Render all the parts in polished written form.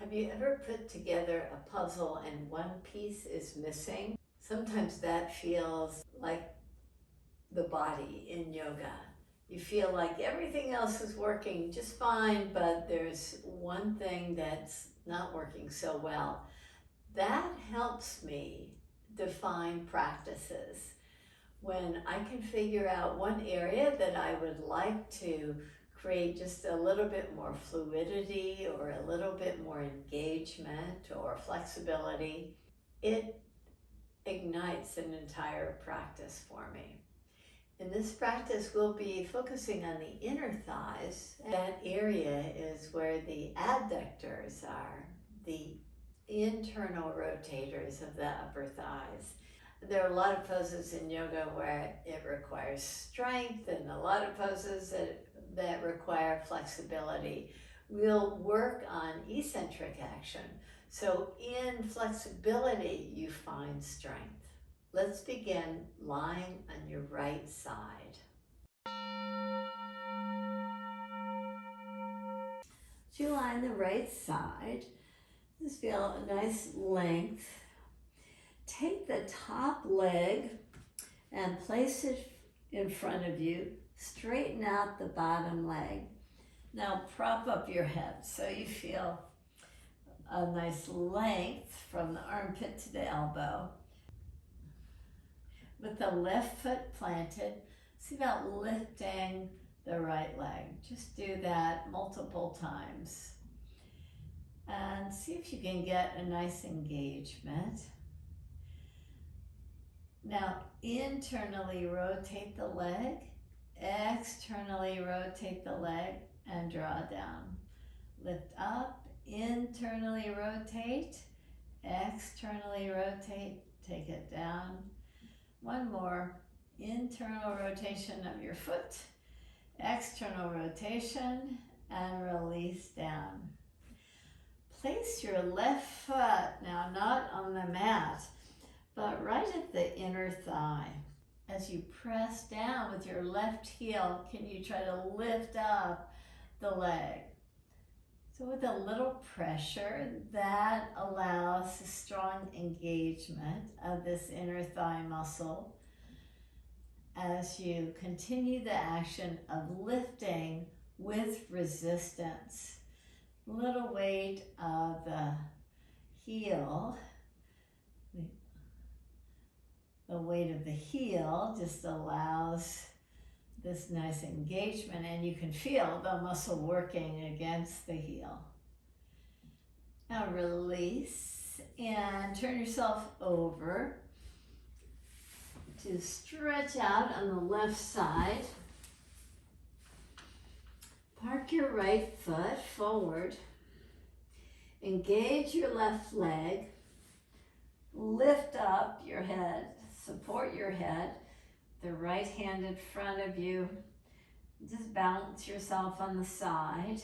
Have you ever put together a puzzle and one piece is missing? Sometimes that feels like the body in yoga. You feel like everything else is working just fine, but there's one thing that's not working so well. That helps me define practices. When I can figure out one area that I would like to create just a little bit more fluidity or a little bit more engagement or flexibility, it ignites an entire practice for me. In this practice, we'll be focusing on the inner thighs. That area is where the adductors are, the internal rotators of the upper thighs. There are a lot of poses in yoga where it requires strength and a lot of poses that require flexibility. We'll work on eccentric action. So in flexibility, you find strength. Let's begin lying on your right side. As you lie on the right side, just feel a nice length. Take the top leg and place it in front of you. Straighten out the bottom leg. Now prop up your head so you feel a nice length from the armpit to the elbow. With the left foot planted, see about lifting the right leg. Just do that multiple times. And see if you can get a nice engagement. Now, internally rotate the leg, externally rotate the leg, and draw down. Lift up, internally rotate, externally rotate, take it down. One more, internal rotation of your foot, external rotation, and release down. Place your left foot, now not on the mat, but right at the inner thigh. As you press down with your left heel, can you try to lift up the leg? So with a little pressure, that allows a strong engagement of this inner thigh muscle as you continue the action of lifting with resistance. Little weight of the heel. The weight of the heel just allows this nice engagement, and you can feel the muscle working against the heel. Now release and turn yourself over to stretch out on the left side. Park your right foot forward. Engage your left leg. Lift up your head. Support your head. The right hand in front of you. Just balance yourself on the side.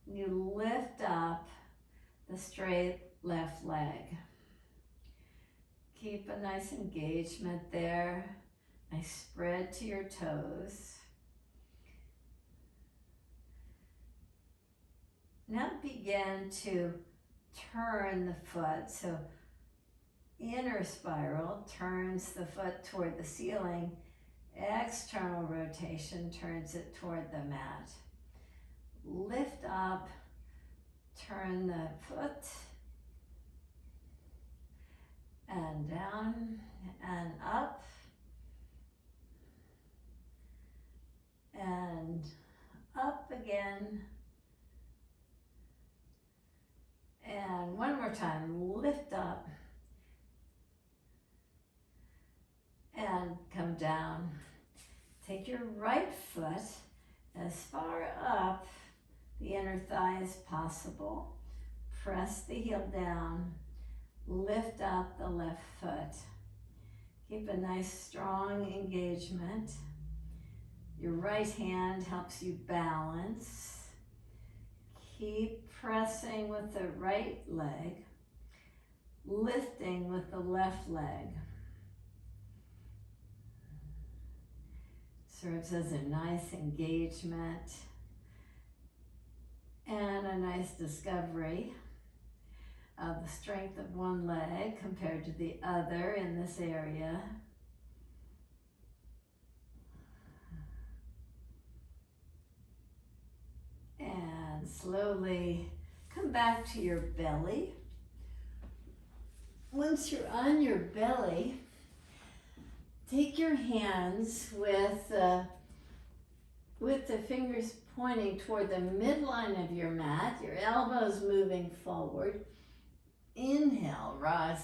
You lift up the straight left leg. Keep a nice engagement there. Nice spread to your toes. Now begin to turn the foot. So inner spiral turns the foot toward the ceiling. External rotation turns it toward the mat. Lift up, turn the foot, and down, and up, and up again. And one more time, lift up, and come down. Take your right foot as far up the inner thigh as possible. Press the heel down. Lift up the left foot. Keep a nice strong engagement. Your right hand helps you balance. Keep pressing with the right leg. Lifting with the left leg. Serves as a nice engagement and a nice discovery. the strength of one leg compared to the other in this area. And slowly come back to your belly. Once you're on your belly, take your hands with the fingers pointing toward the midline of your mat, your elbows moving forward. Inhale, rise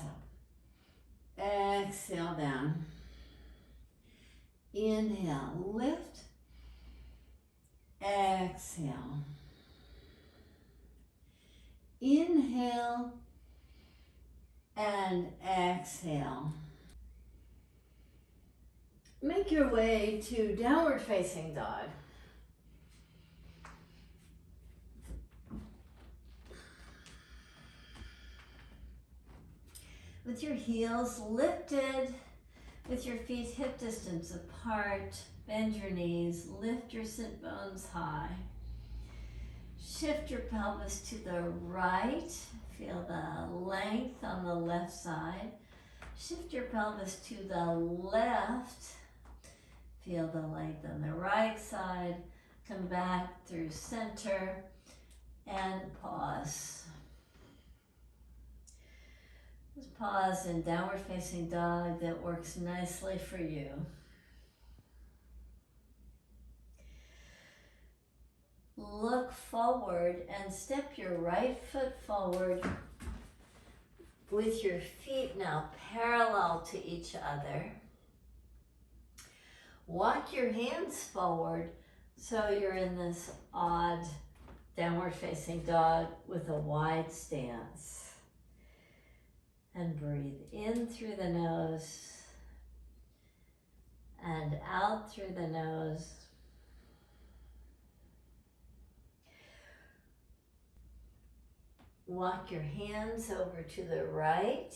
up. Exhale, down. Inhale, lift. Exhale. Inhale and exhale. Make your way to downward facing dog. With your heels lifted, with your feet hip distance apart, bend your knees, lift your sit bones high. Shift your pelvis to the right, feel the length on the left side. Shift your pelvis to the left, feel the length on the right side. Come back through center and pause. Just pause in downward facing dog. That works nicely for you. Look forward and step your right foot forward with your feet now parallel to each other. Walk your hands forward so you're in this odd downward facing dog with a wide stance. And breathe in through the nose and out through the nose. Walk your hands over to the right.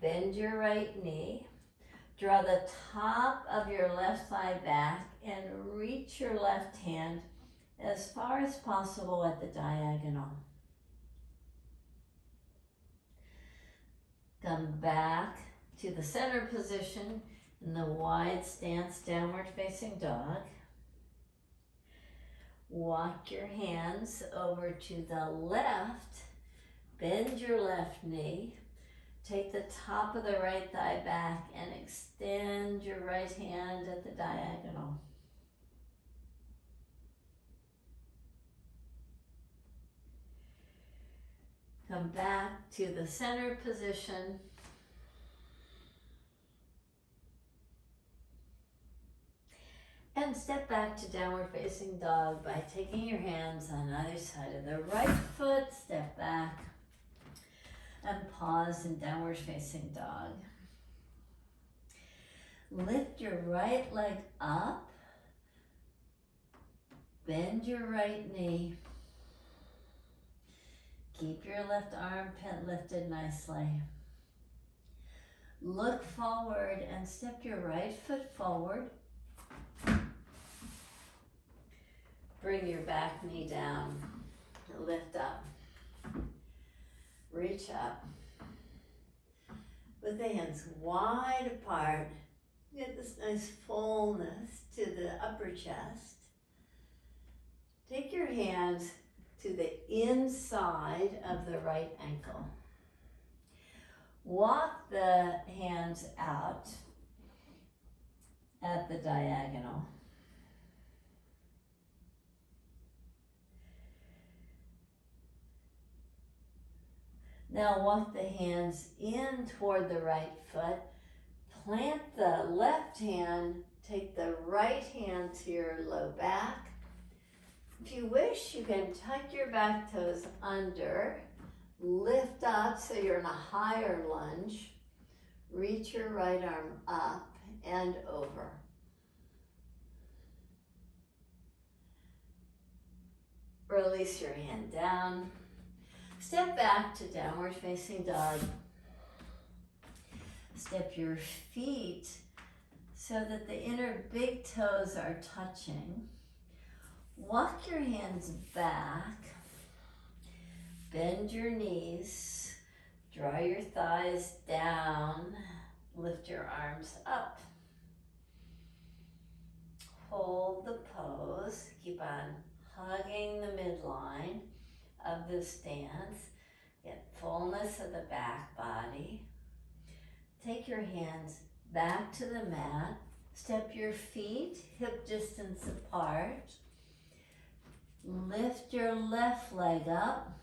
Bend your right knee. Draw the top of your left thigh back and reach your left hand as far as possible at the diagonal. Come back to the center position in the wide stance, downward facing dog. Walk your hands over to the left. Bend your left knee. Take the top of the right thigh back and extend your right hand at the diagonal. Come back to the center position. And step back to downward facing dog by taking your hands on either side of the right foot. Step back and pause in downward facing dog. Lift your right leg up. Bend your right knee. Keep your left armpit lifted nicely. Look forward and step your right foot forward. Bring your back knee down. Lift up. Reach up. With the hands wide apart, get this nice fullness to the upper chest. Take your hands to the inside of the right ankle. Walk the hands out at the diagonal. Now walk the hands in toward the right foot. Plant the left hand, take the right hand to your low back. If you wish, you can tuck your back toes under, lift up so you're in a higher lunge. Reach your right arm up and over. Release your hand down. Step back to downward facing dog. Step your feet so that the inner big toes are touching. Walk your hands back. Bend your knees, draw your thighs down, lift your arms up. Hold the pose, keep on hugging the midline of the stance. Get fullness of the back body. Take your hands back to the mat. Step your feet hip distance apart. Lift your left leg up.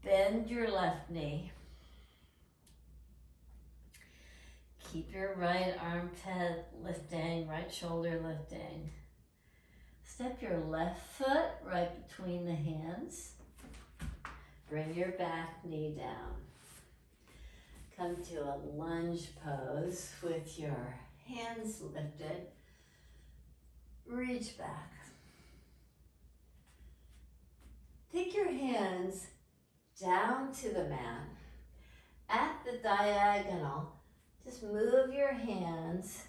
Bend your left knee. Keep your right armpit lifting, right shoulder lifting. Step your left foot right between the hands. Bring your back knee down. Come to a lunge pose with your hands lifted. Reach back. Take your hands down to the mat. At the diagonal, just move your hands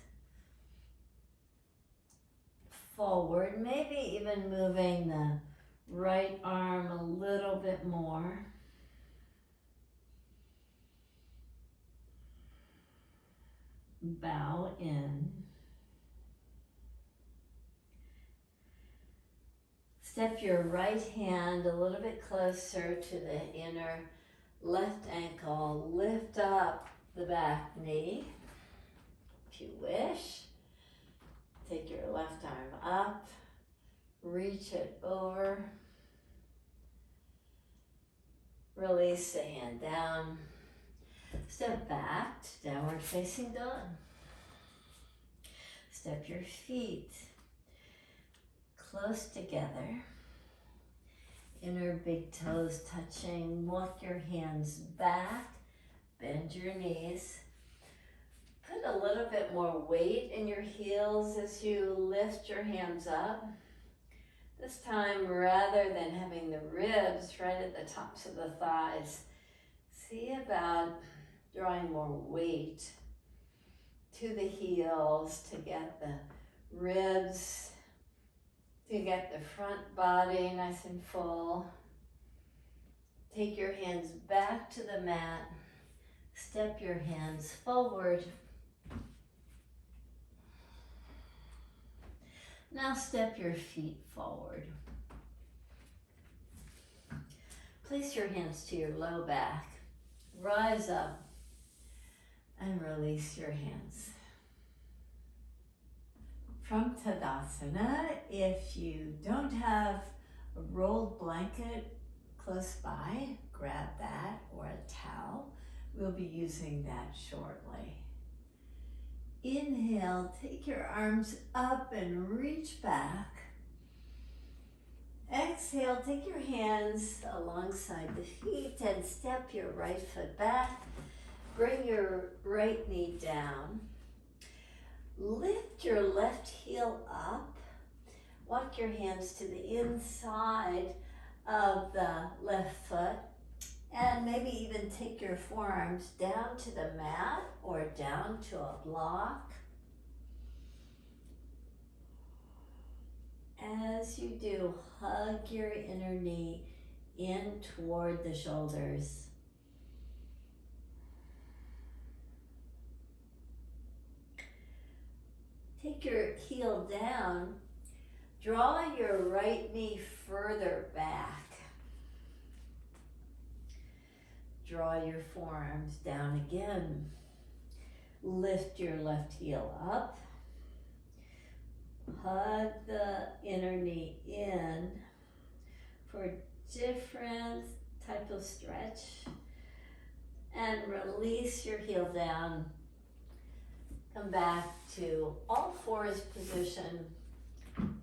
forward, maybe even moving the right arm a little bit more. Bow in. Step your right hand a little bit closer to the inner left ankle. Lift up the back knee, if you wish. Take your left arm up, reach it over. Release the hand down. Step back to downward facing dog. Step your feet close together. Inner big toes touching. Walk your hands back. Bend your knees. Put a little bit more weight in your heels as you lift your hands up. This time, rather than having the ribs right at the tops of the thighs, see about drawing more weight to the heels to get the ribs, to get the front body nice and full. Take your hands back to the mat. Step your hands forward. Now step your feet forward. Place your hands to your low back. Rise up and release your hands. From Tadasana, if you don't have a rolled blanket close by, grab that, or a towel. We'll be using that shortly. Inhale, take your arms up and reach back. Exhale, take your hands alongside the feet and step your right foot back. Bring your right knee down. Lift your left heel up. Walk your hands to the inside of the left foot. And maybe even take your forearms down to the mat or down to a block. As you do, hug your inner knee in toward the shoulders. Take your heel down. Draw your right knee further back. Draw your forearms down again. Lift your left heel up. Hug the inner knee in for different type of stretch. And release your heel down. Come back to all fours position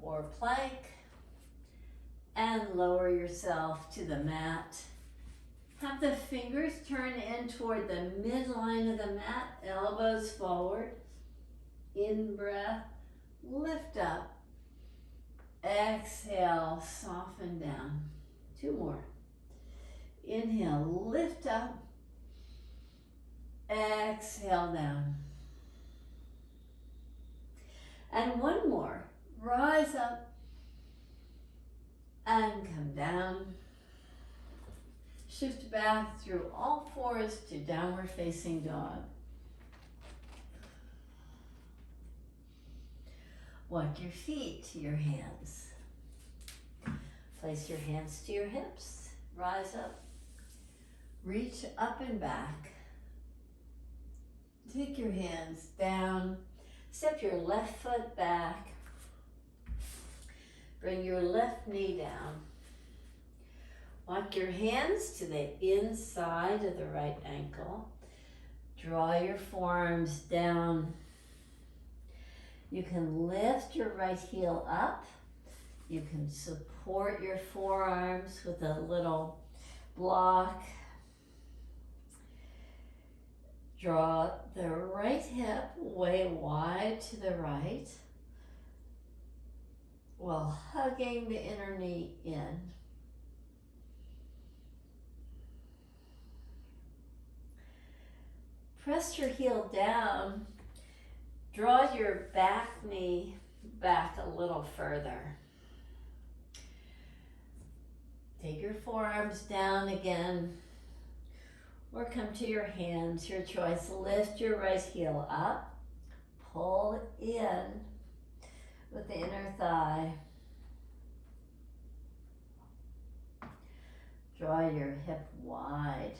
or plank. And lower yourself to the mat. Have the fingers turn in toward the midline of the mat, elbows forward. In breath, lift up. Exhale, soften down. 2 more. Inhale, lift up. Exhale down. And 1 more. Rise up and come down. Shift back through all fours to downward facing dog. Walk your feet to your hands. Place your hands to your hips. Rise up. Reach up and back. Take your hands down. Step your left foot back. Bring your left knee down. Walk your hands to the inside of the right ankle. Draw your forearms down. You can lift your right heel up. You can support your forearms with a little block. Draw the right hip way wide to the right while hugging the inner knee in. Press your heel down. Draw your back knee back a little further. Take your forearms down again, or come to your hands, your choice. Lift your right heel up, pull in with the inner thigh. Draw your hip wide,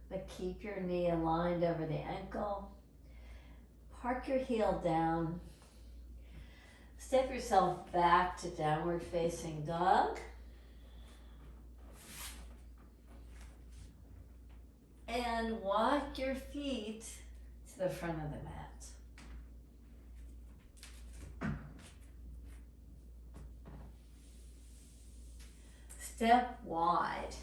but keep your knee aligned over the ankle. Park your heel down. Step yourself back to downward facing dog. And walk your feet to the front of the mat. Step wide.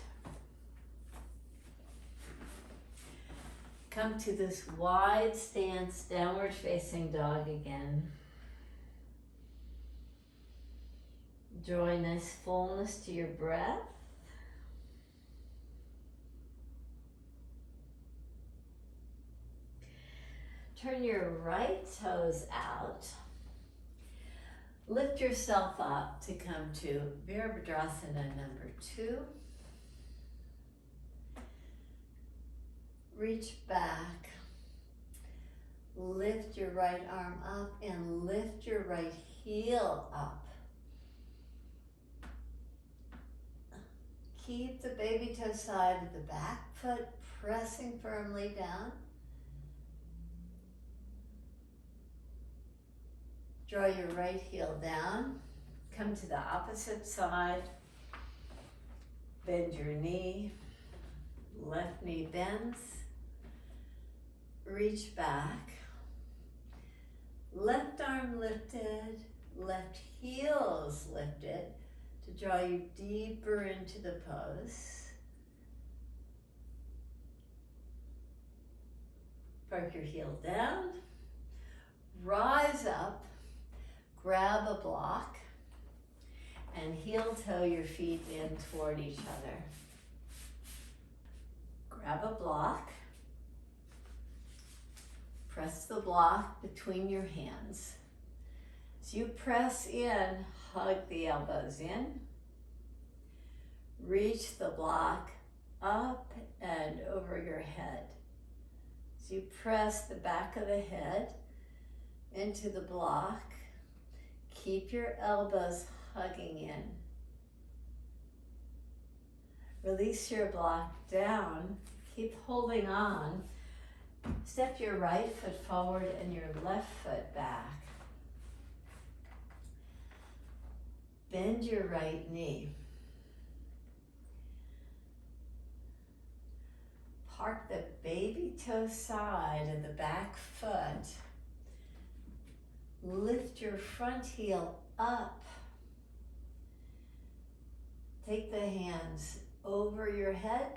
Come to this wide stance, downward facing dog again. Enjoy nice fullness to your breath. Turn your right toes out. Lift yourself up to come to Virabhadrasana number 2. Reach back. Lift your right arm up and lift your right heel up. Keep the baby toe side of the back foot pressing firmly down. Draw your right heel down. Come to the opposite side. Bend your knee. Left knee bends. Reach back. Left arm lifted. Left heel is lifted to draw you deeper into the pose. Park your heel down. Rise up. Grab a block and heel toe your feet in toward each other. Grab a block. Press the block between your hands. As you press in, hug the elbows in. Reach the block up and over your head. As you press the back of the head into the block, keep your elbows hugging in. Release your block down. Keep holding on. Step your right foot forward and your left foot back. Bend your right knee. Park the baby toe side of the back foot. Lift your front heel up. Take the hands over your head.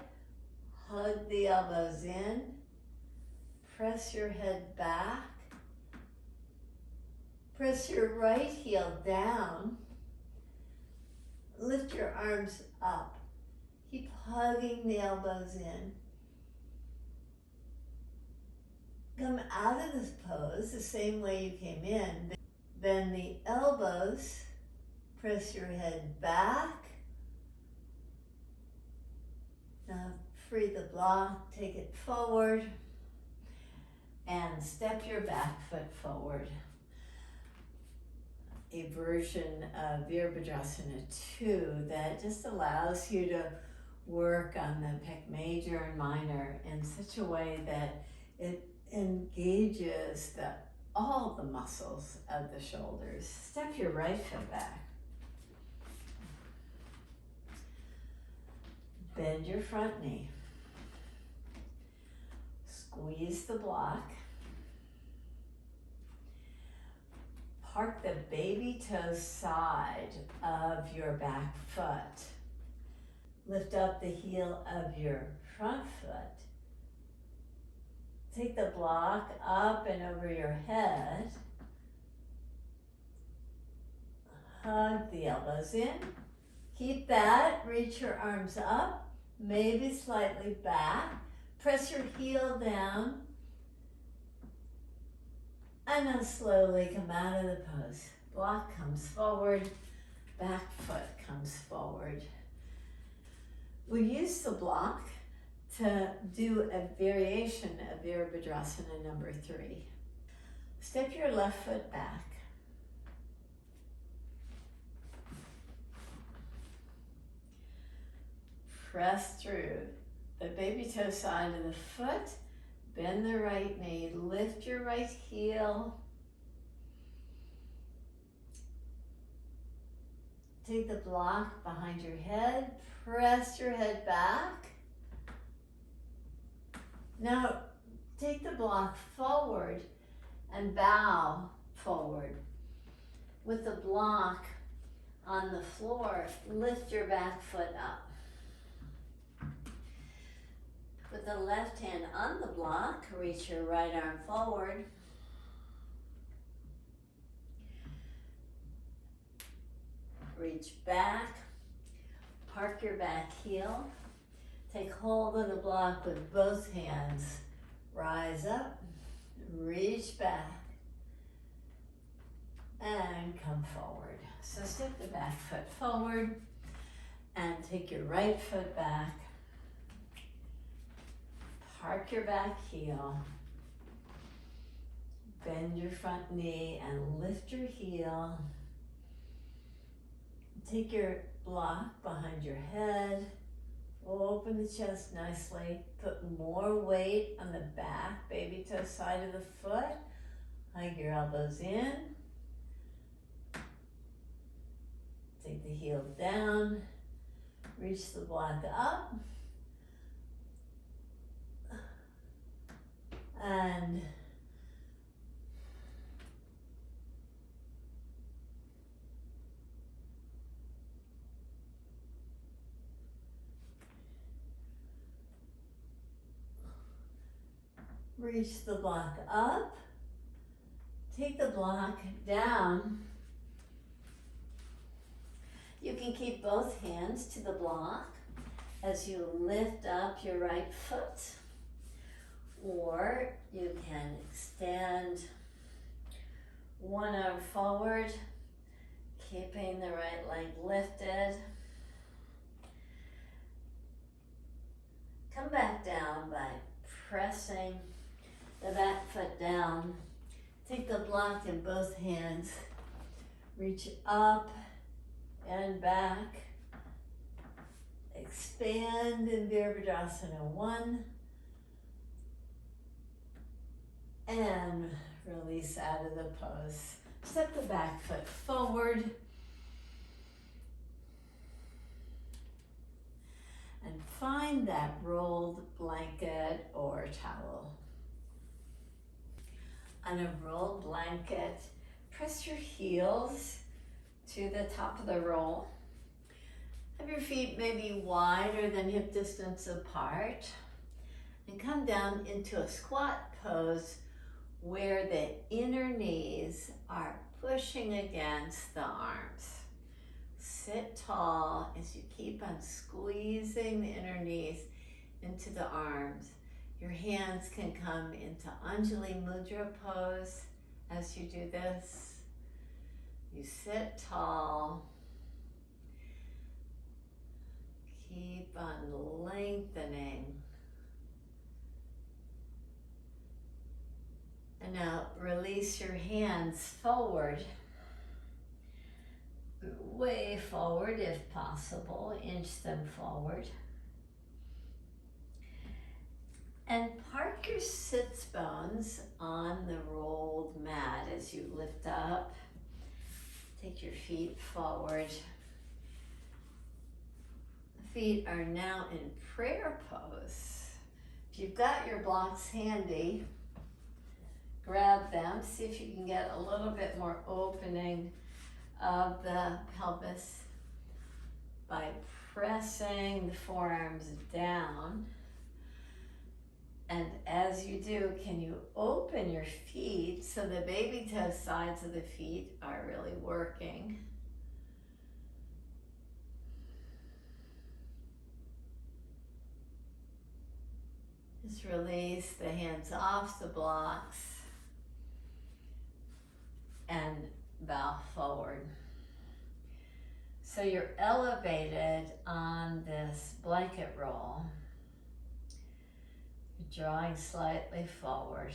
Hug the elbows in. Press your head back. Press your right heel down. Lift your arms up. Keep hugging the elbows in. Come out of this pose the same way you came in. Bend the elbows. Press your head back. Now Free the block, take it forward, and step your back foot forward. A version of Virabhadrasana 2 that just allows you to work on the pec major and minor in such a way that it engages all the muscles of the shoulders. Step your right foot back. Bend your front knee. Squeeze the block. Park the baby toe side of your back foot. Lift up the heel of your front foot. Take the block up and over your head. Hug the elbows in. Keep that. Reach your arms up, maybe slightly back. Press your heel down. And then slowly come out of the pose. Block comes forward, back foot comes forward. We use the block to do a variation of Virabhadrasana number 3. Step your left foot back. Press through the baby toe side of the foot. Bend the right knee, lift your right heel. Take the block behind your head, press your head back. Now take the block forward and bow forward. With the block on the floor, lift your back foot up. With the left hand on the block, reach your right arm forward. Reach back, park your back heel. Take hold of the block with both hands. Rise up, reach back, and come forward. So step the back foot forward and take your right foot back. Park your back heel, bend your front knee and lift your heel. Take your block behind your head, open the chest nicely, put more weight on the back, baby toe side of the foot, hug your elbows in, take the heel down, reach the block up, and reach the block up, take the block down. You can keep both hands to the block as you lift up your right foot, or you can extend one arm forward, keeping the right leg lifted. Come back down by pressing the back foot down. Take the block in both hands. Reach up and back. Expand in Virabhadrasana 1. And release out of the pose. Step the back foot forward. And find that rolled blanket or towel. On a rolled blanket, press your heels to the top of the roll. Have your feet maybe wider than hip distance apart. And come down into a squat pose where the inner knees are pushing against the arms. Sit tall as you keep on squeezing the inner knees into the arms. Your hands can come into Anjali Mudra pose as you do this. You sit tall. Keep on lengthening release your hands forward, way forward if possible, inch them forward. And park your sits bones on the rolled mat as you lift up. Take your feet forward. The feet are now in prayer pose. If you've got your blocks handy, grab them. See if you can get a little bit more opening of the pelvis by pressing the forearms down. And as you do, can you open your feet so the baby toe sides of the feet are really working? Just release the hands off the blocks and bow forward. So you're elevated on this blanket roll. You're drawing slightly forward.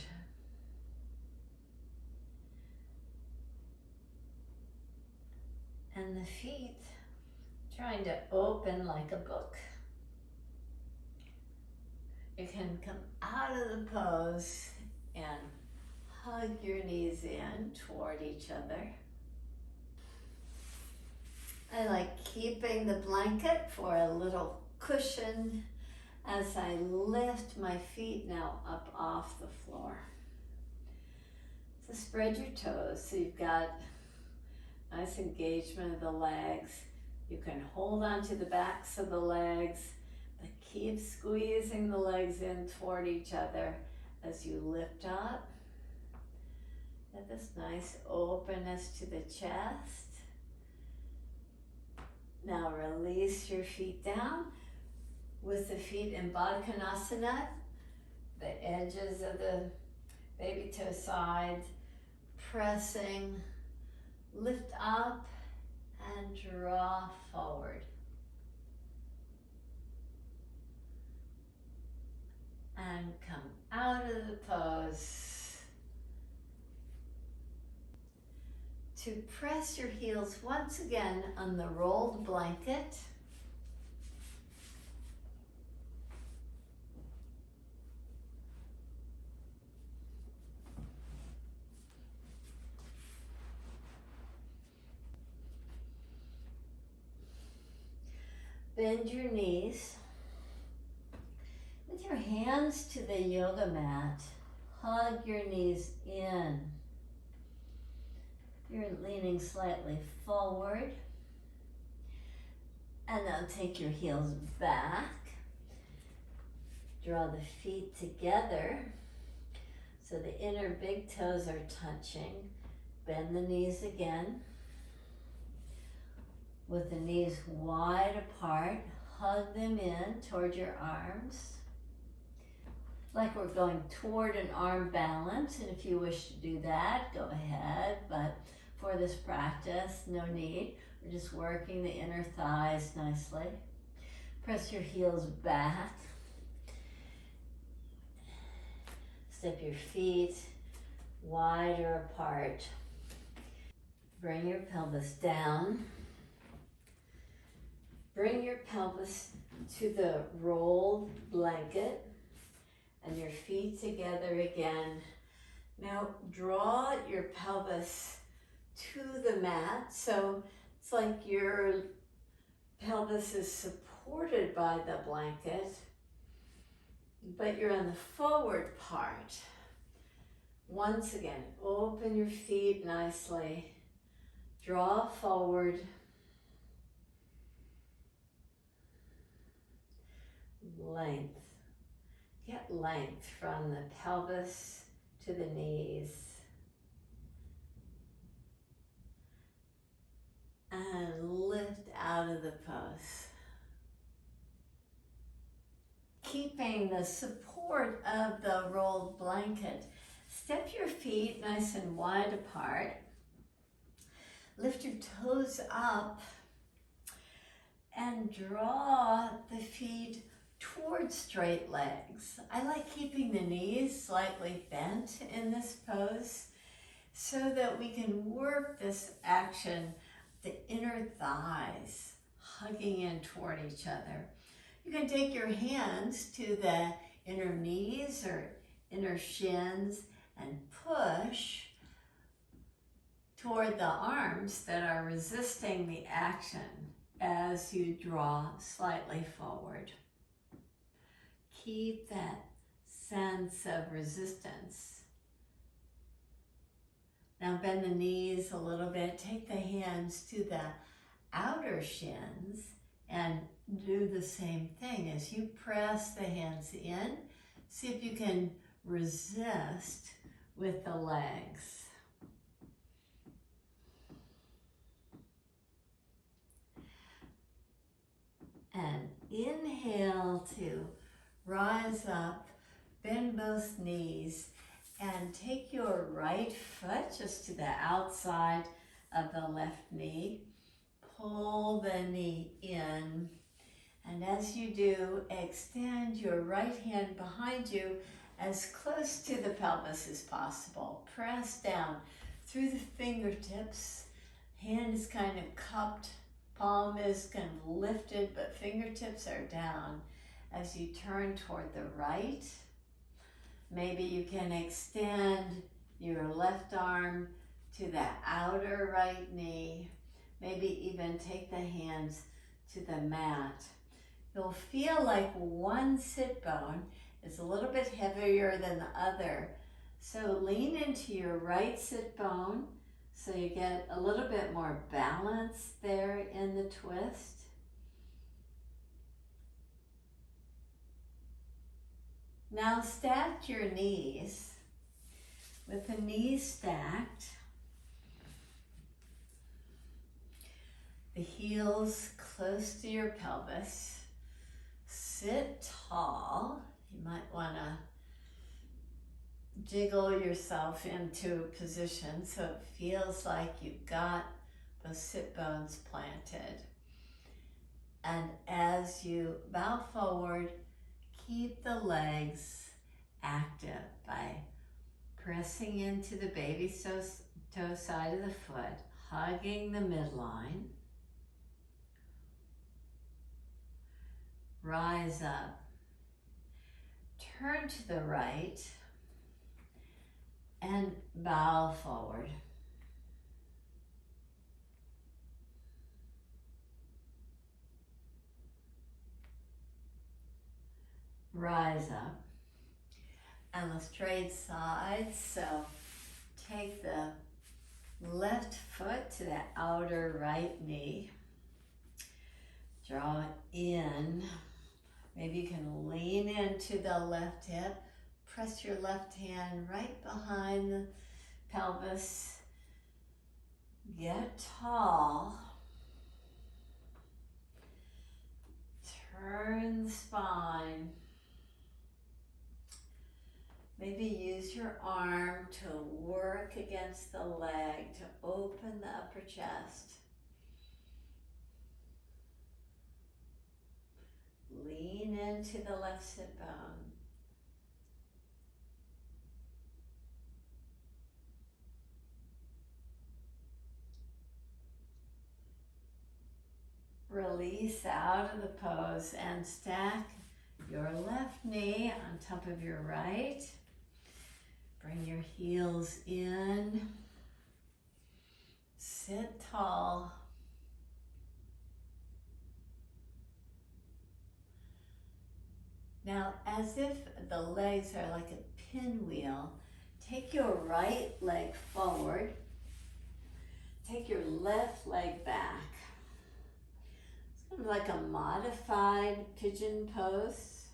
And the feet trying to open like a book. You can come out of the pose and hug your knees in toward each other. I like keeping the blanket for a little cushion as I lift my feet now up off the floor. So spread your toes so you've got nice engagement of the legs. You can hold on to the backs of the legs, but keep squeezing the legs in toward each other as you lift up. Get this nice openness to the chest. Now release your feet down with the feet in Baddha Konasana, the edges of the baby toe sides, pressing, lift up and draw forward. And come out of the pose. To press your heels once again on the rolled blanket. Bend your knees. With your hands to the yoga mat, hug your knees in. You're leaning slightly forward. And now take your heels back. Draw the feet together so the inner big toes are touching. Bend the knees again. With the knees wide apart, hug them in toward your arms. Like we're going toward an arm balance, and if you wish to do that, go ahead, but for this practice, no need. We're just working the inner thighs nicely. Press your heels back. Step your feet wider apart. Bring your pelvis down. Bring your pelvis to the rolled blanket and your feet together again. Now draw your pelvis to the mat, so it's like your pelvis is supported by the blanket, but you're on the forward part. Once again, open your feet nicely, draw forward, length. Get length from the pelvis to the knees. And lift out of the pose. Keeping the support of the rolled blanket, step your feet nice and wide apart. Lift your toes up and draw the feet towards straight legs. I like keeping the knees slightly bent in this pose. so that we can work this action, the inner thighs hugging in toward each other. You can take your hands to the inner knees or inner shins and push toward the arms that are resisting the action as you draw slightly forward. Keep that sense of resistance. Now bend the knees a little bit. Take the hands to the outer shins and do the same thing. As you press the hands in, see if you can resist with the legs. And inhale to rise up, bend both knees, and take your right foot just to the outside of the left knee. Pull the knee in, and as you do, extend your right hand behind you as close to the pelvis as possible. Press down through the fingertips. Hand is kind of cupped, palm is kind of lifted, but fingertips are down as you turn toward the right. Maybe you can extend your left arm to the outer right knee. Maybe even take the hands to the mat. You'll feel like one sit bone is a little bit heavier than the other. So lean into your right sit bone so you get a little bit more balance there in the twist. Now stack your knees. With the knees stacked, the heels close to your pelvis. Sit tall. You might want to jiggle yourself into a position so it feels like you've got those sit bones planted. And as you bow forward, keep the legs active by pressing into the baby toe side of the foot, hugging the midline. Rise up. Turn to the right and bow forward. Rise up. And let's trade sides. So take the left foot to the outer right knee. Draw in. Maybe you can lean into the left hip. Press your left hand right behind the pelvis. Get tall. Turn the spine. Maybe use your arm to work against the leg to open the upper chest. Lean into the left sit bone. Release out of the pose and stack your left knee on top of your right. Bring your heels in. Sit tall. Now, as if the legs are like a pinwheel, take your right leg forward. Take your left leg back. It's kind of like a modified pigeon pose.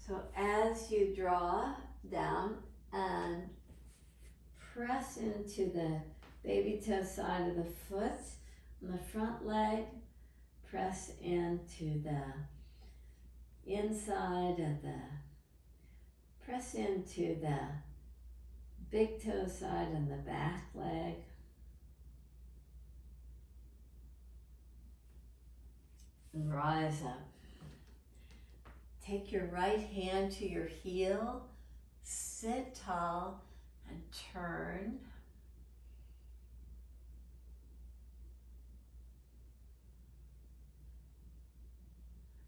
So as you draw down and press into the baby toe side of the foot on the front leg, press into the inside of press into the big toe side and the back leg. And rise up. Take your right hand to your heel, sit tall, and turn.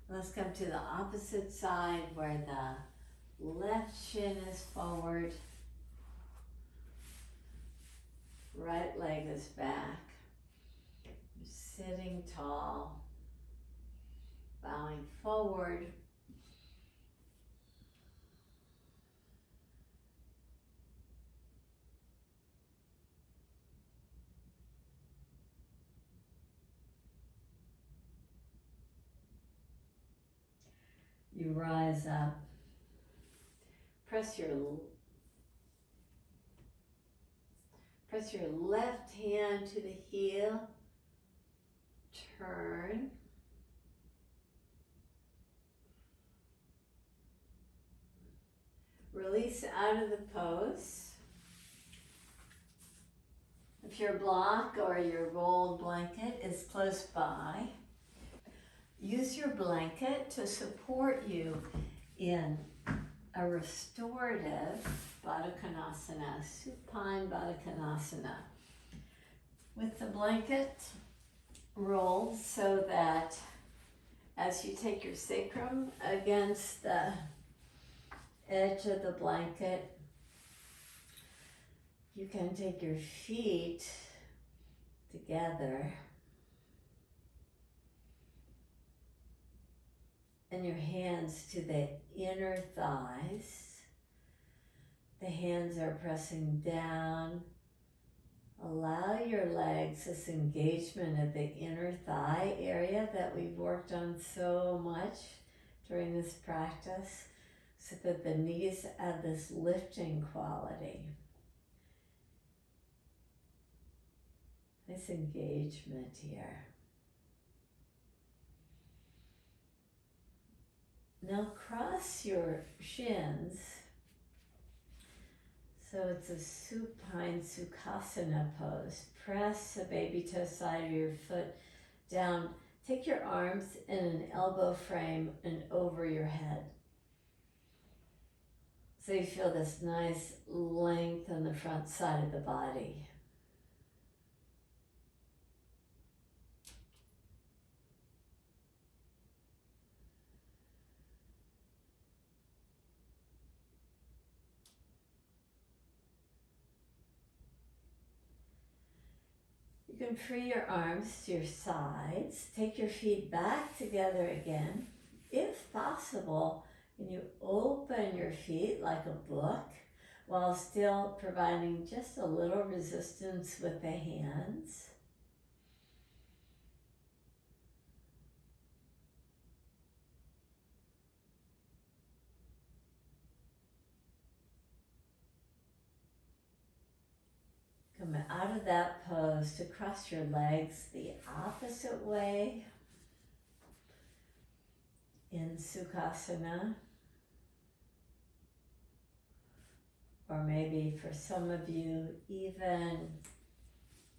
Let's come to the opposite side where the left shin is forward, right leg is back. You're sitting tall, bowing forward. You rise up, press your left hand to the heel, turn, release out of the pose. If your block or your rolled blanket is close by, use your blanket to support you in a restorative Baddha Konasana, supine Baddha Konasana. With the blanket rolled so that as you take your sacrum against the edge of the blanket, you can take your feet together and your hands to the inner thighs. The hands are pressing down. Allow your legs this engagement of the inner thigh area that we've worked on so much during this practice, so that the knees have this lifting quality. Nice engagement here. Now cross your shins so it's a supine sukhasana pose. Press the baby toe side of your foot down. Take your arms in an elbow frame and over your head. So you feel this nice length on the front side of the body. You can free your arms to your sides. Take your feet back together again. If possible, and you open your feet like a book while still providing just a little resistance with the hands. Come out of that pose to cross your legs the opposite way in sukhasana. Or maybe for some of you, even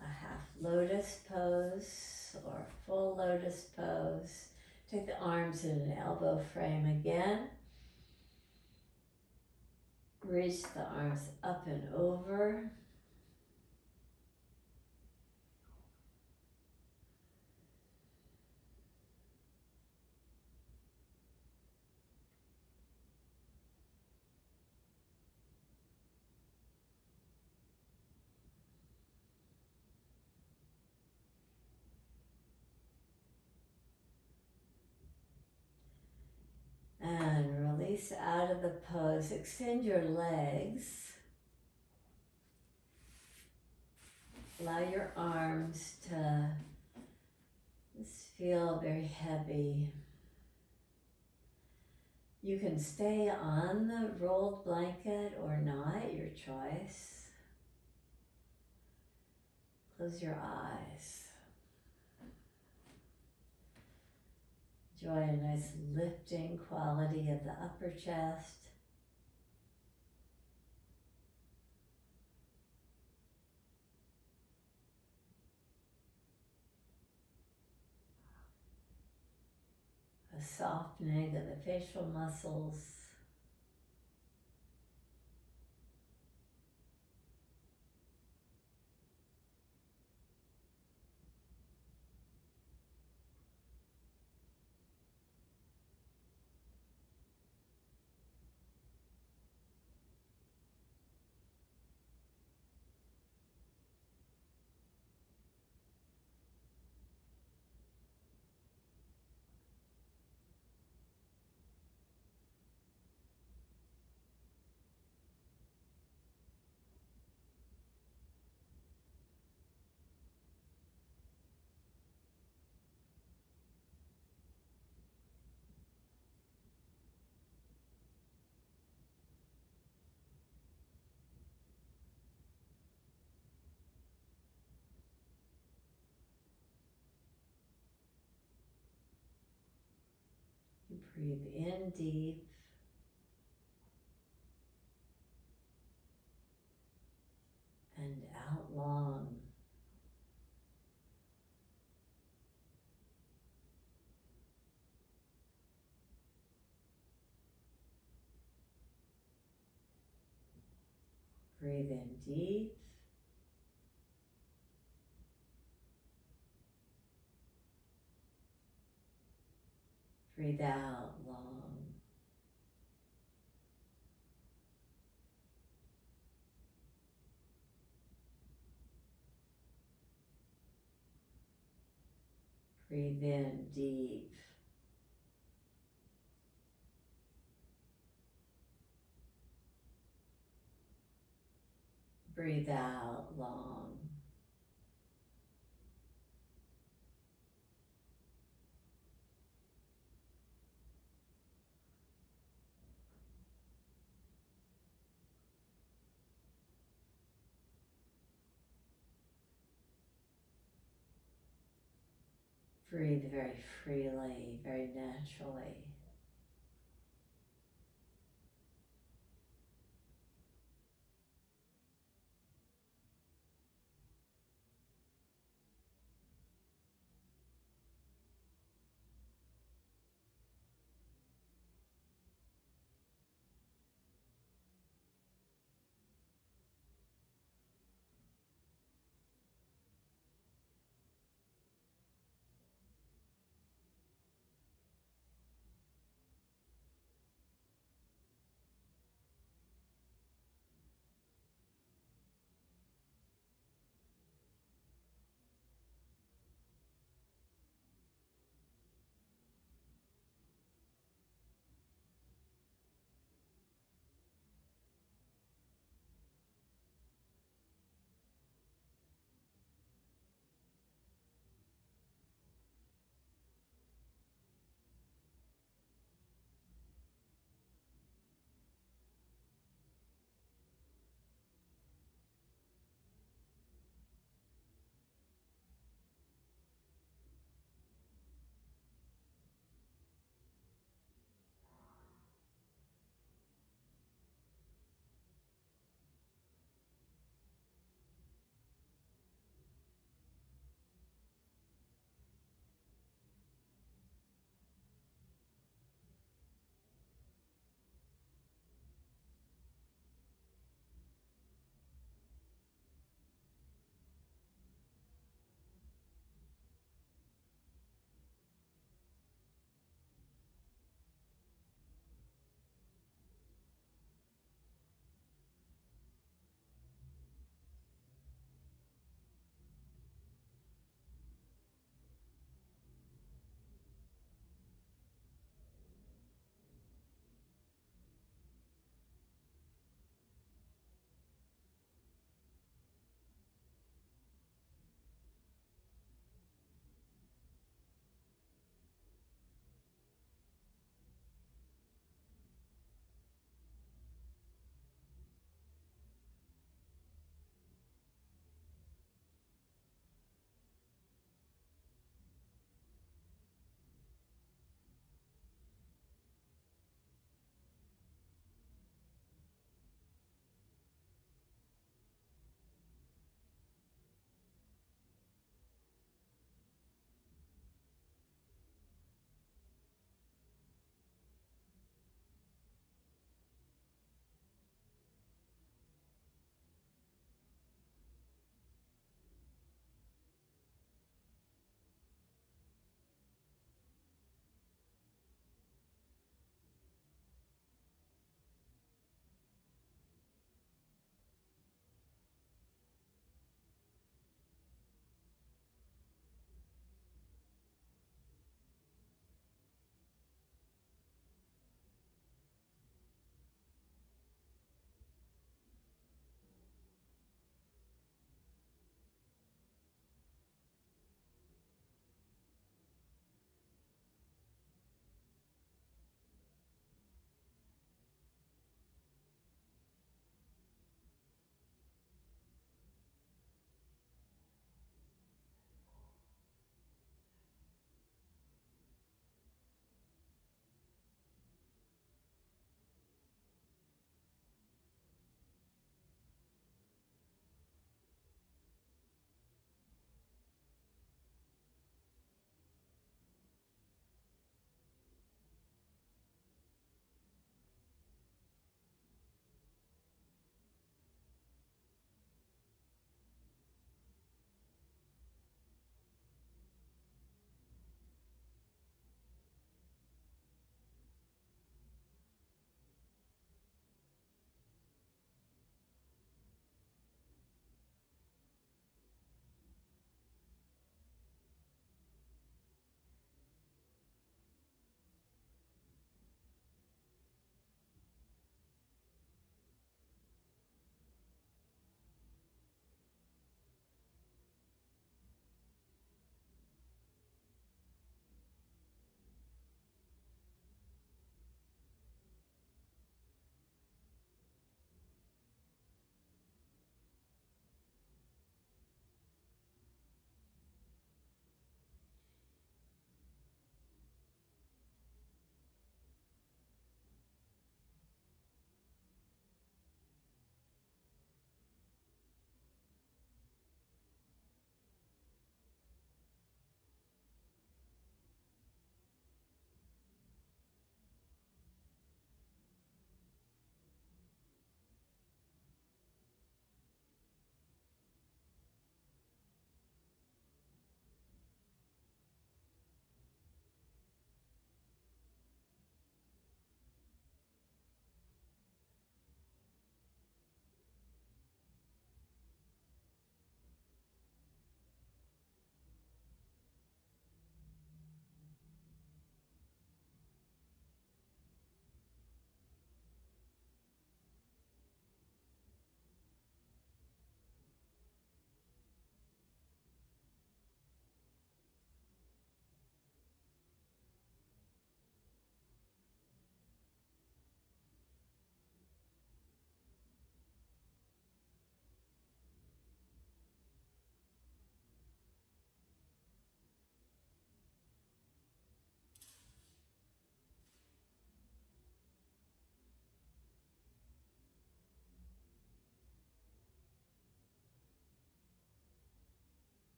a half lotus pose or full lotus pose. Take the arms in an elbow frame again. Reach the arms up and over. And release out of the pose. Extend your legs. Allow your arms to just feel very heavy. You can stay on the rolled blanket or not, your choice. Close your eyes. Enjoy a nice lifting quality of the upper chest. A softening of the facial muscles. Breathe in deep. And out long. Breathe in deep. Breathe out long. Breathe in deep. Breathe out long. Breathe very freely, very naturally.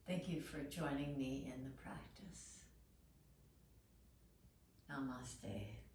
Thank you for joining me in the practice. Namaste.